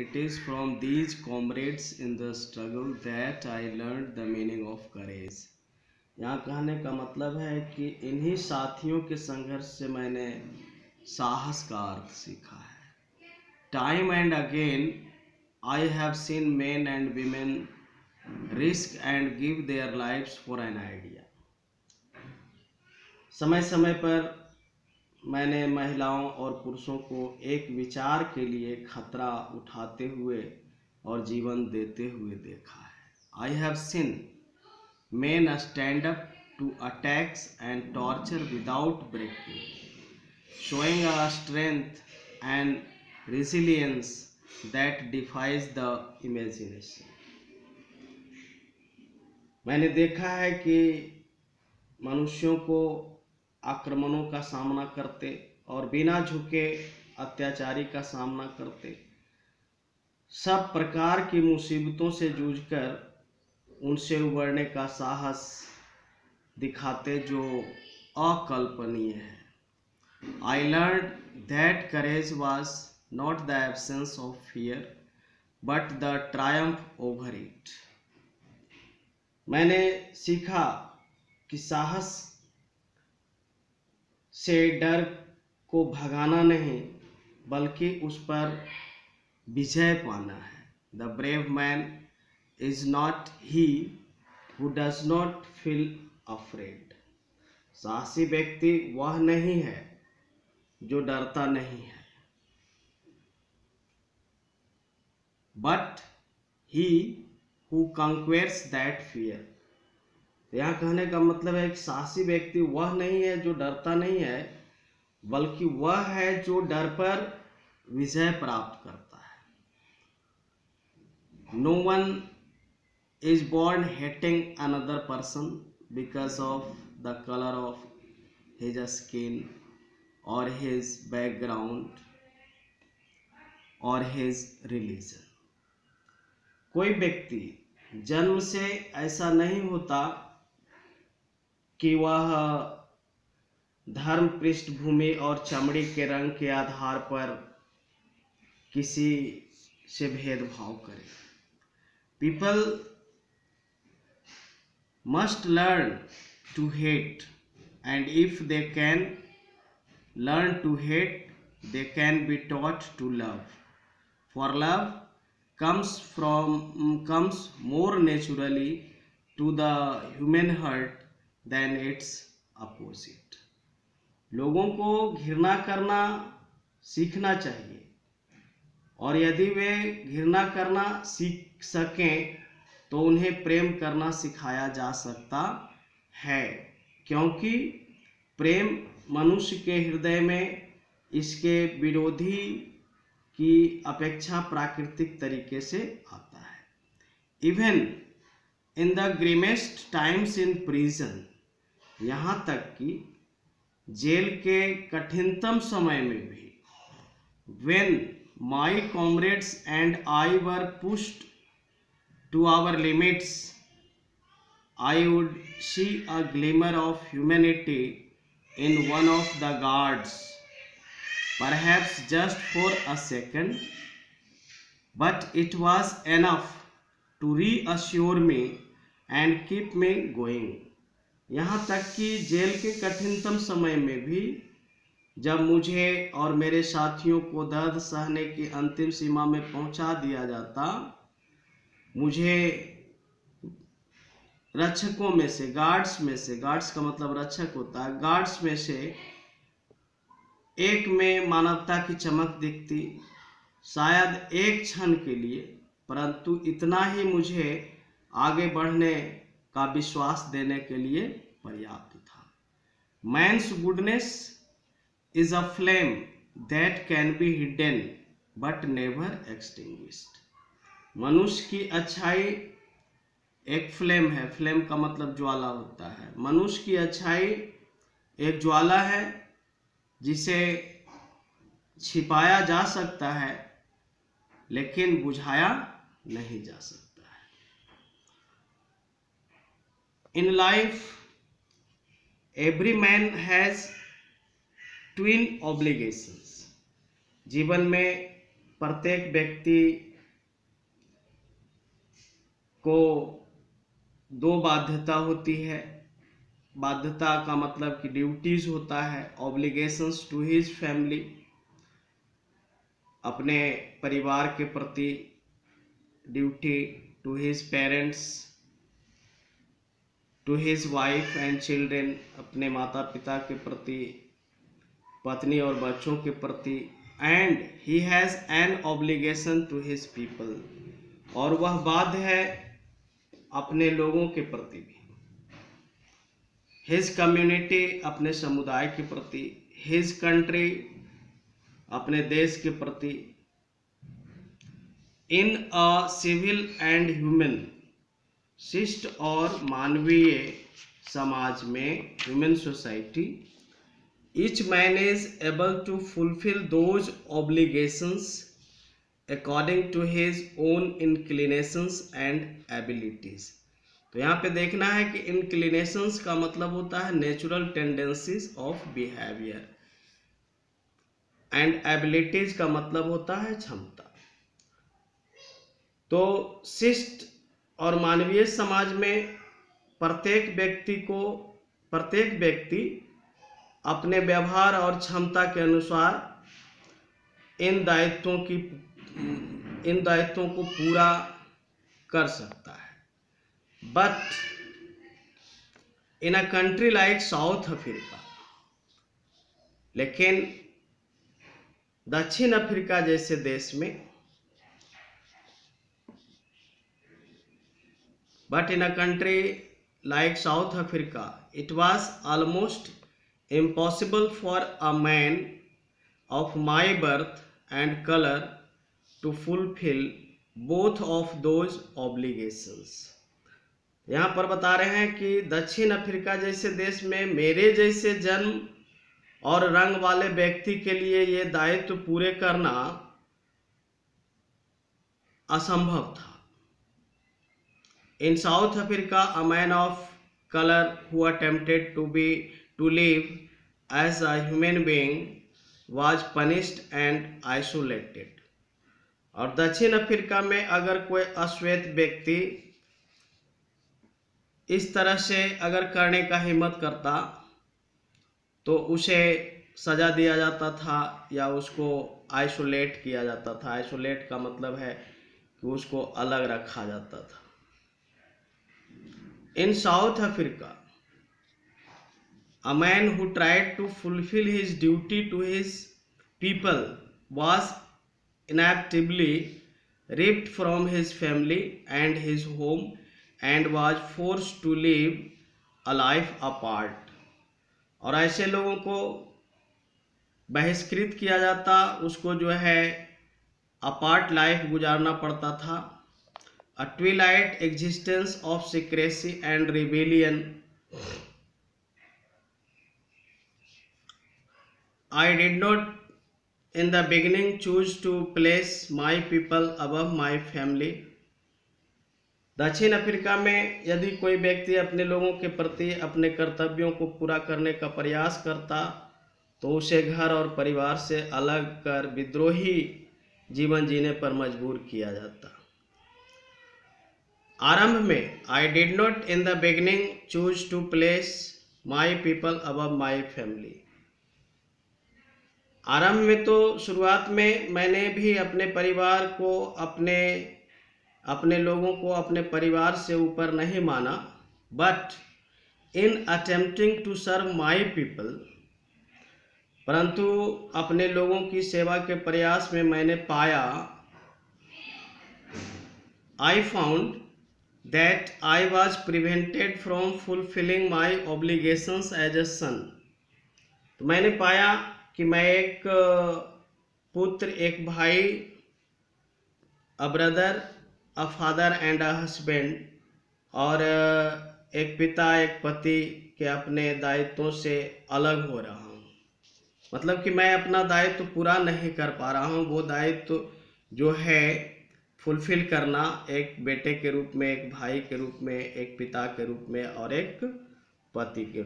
It is from these comrades in the struggle that I learned the meaning of courage. यहाँ कहने का मतलब है कि इन्हीं साथियों के संघर्ष से मैंने साहस का अर्थ सीखा है। Time and again I have seen men and women risk and give their lives for an idea. समय समय पर मैंने महिलाओं और पुरुषों को एक विचार के लिए खतरा उठाते हुए और जीवन देते हुए देखा है। I have seen men stand up to attacks and torture without breaking, showing a strength and resilience that defies the imagination. मैंने देखा है कि मनुष्यों को आक्रमणों का सामना करते और बिना झुके अत्याचारी का सामना करते, सब प्रकार की मुसीबतों से जूझकर उनसे उबरने का साहस दिखाते जो अकल्पनीय है। I learned that courage was not the absence of fear but the triumph over it. मैंने सीखा कि साहस से डर को भगाना नहीं बल्कि उस पर विजय पाना है। The brave man is not he who does not feel afraid. साहसी व्यक्ति वह नहीं है जो डरता नहीं है, but he who conquers that fear. यहाँ कहने का मतलब है कि साहसी व्यक्ति वह नहीं है जो डरता नहीं है, बल्कि वह है जो डर पर विजय प्राप्त करता है। No one is born hating another person because of the color of his skin or his background or his religion. कोई व्यक्ति जन्म से ऐसा नहीं होता कि वह धर्म, पृष्ठभूमि और चमड़ी के रंग के आधार पर किसी से भेदभाव करे। People must learn to hate, and if they can learn to hate, they can be taught to love. For love comes more naturally to the human heart than its opposite. लोगों को घृणा करना सीखना चाहिए, और यदि वे घृणा करना सीख सकें तो उन्हें प्रेम करना सिखाया जा सकता है, क्योंकि प्रेम मनुष्य के हृदय में इसके विरोधी की अपेक्षा प्राकृतिक तरीके से आता है। Even in the grimmest times in prison, यहाँ तक कि जेल के कठिनतम समय में भी, when my comrades and I were pushed to our limits, I would see a glimmer of humanity in one of the guards, perhaps just for a second, but it was enough to reassure me and keep me going. यहाँ तक कि jail के कठिनतम समय में भी जब मुझे और मेरे साथियों को दर्द सहने की अंतिम सीमा में पहुंचा दिया जाता, मुझे रक्षकों में से, गार्ड्स का मतलब रक्षक होता है, गार्ड्स में से एक में मानवता की चमक दिखती, शायद एक क्षण के लिए, परंतु इतना ही मुझे आगे बढ़ने का विश्वास देने के लिए पर्याप्त था। Man's goodness is a flame that can be hidden but never extinguished. मनुष्य की अच्छाई एक फ्लेम है, फ्लेम का मतलब ज्वाला होता है। मनुष्य की अच्छाई एक ज्वाला है जिसे छिपाया जा सकता है लेकिन बुझाया नहीं जा सकता है। In life, every man has twin obligations. जीवन में प्रत्येक व्यक्ति को दो बाध्यता होती है। बाध्यता का मतलब कि ड्यूटीज होता है, ऑब्लिगेशंस टू हिज फैमिली, अपने परिवार के प्रति duty, to his parents, to his wife and children, अपने माता पिता के प्रति, पत्नी और बच्चों के प्रति, and he has an obligation to his people, और वह बाध्य है अपने लोगों के प्रति भी, हिज कम्युनिटी, अपने समुदाय के प्रति, हिज कंट्री, अपने देश के प्रति, इन अ सिविल एंड ह्यूमन, शिष्ट और मानवीय समाज में, human society, each man is able to fulfill those obligations according to his own inclinations and abilities। तो यहाँ पे देखना है कि inclinations का मतलब होता है natural tendencies of behavior, and abilities का मतलब होता है क्षमता। तो शिष्ट और मानवीय समाज में प्रत्येक व्यक्ति अपने व्यवहार और क्षमता के अनुसार इन दायित्वों को पूरा कर सकता है। But in a country like south Africa, लेकिन दक्षिण अफ्रीका जैसे देश में, but in a country like south Africa it was almost impossible for a man of my birth and color to fulfill both of those obligations। यहाँ पर बता रहे हैं कि दक्षिण अफ्रीका जैसे देश में मेरे जैसे जन्म और रंग वाले व्यक्ति के लिए ये दायित्व पूरे करना असंभव था। In South Africa, a man of color who attempted to live as a human being was punished and isolated। और दक्षिण अफ्रीका में अगर कोई अश्वेत व्यक्ति इस तरह से अगर करने का हिम्मत करता तो उसे सजा दिया जाता था या उसको आइसोलेट किया जाता था। आइसोलेट का मतलब है कि उसको अलग रखा जाता था। In South Africa, a man who tried to fulfill his duty to his people was inevitably ripped from his family and his home and was forced to live a life apart। और ऐसे लोगों को बहिष्कृत किया जाता, उसको जो है अपार्ट लाइफ गुजारना पड़ता था। A twilight existence of secrecy and rebellion। I did not in the beginning choose to place my people above my family। दक्षिण अफ्रीका में यदि कोई व्यक्ति अपने लोगों के प्रति अपने कर्तव्यों को पूरा करने का प्रयास करता तो उसे घर और परिवार से अलग कर विद्रोही जीवन जीने पर मजबूर किया जाता। आरंभ में I did not in the beginning choose to place my people above my family। आरंभ में तो शुरुआत में मैंने भी अपने परिवार को अपने लोगों को अपने परिवार से ऊपर नहीं माना। But in attempting to serve my people, परंतु अपने लोगों की सेवा के प्रयास में मैंने पाया I found that I was prevented from fulfilling my obligations as a son। तो मैंने पाया कि मैं एक पुत्र, एक भाई, a brother, a father and a husband, और एक पिता, एक पति के अपने दायित्वों से अलग हो रहा हूँ। मतलब कि मैं अपना दायित्व पूरा नहीं कर पा रहा हूँ। वो दायित्व जो है फुलफिल करना, एक बेटे के रूप में, एक भाई के रूप में, एक पिता के रूप में और एक पति के रूप में।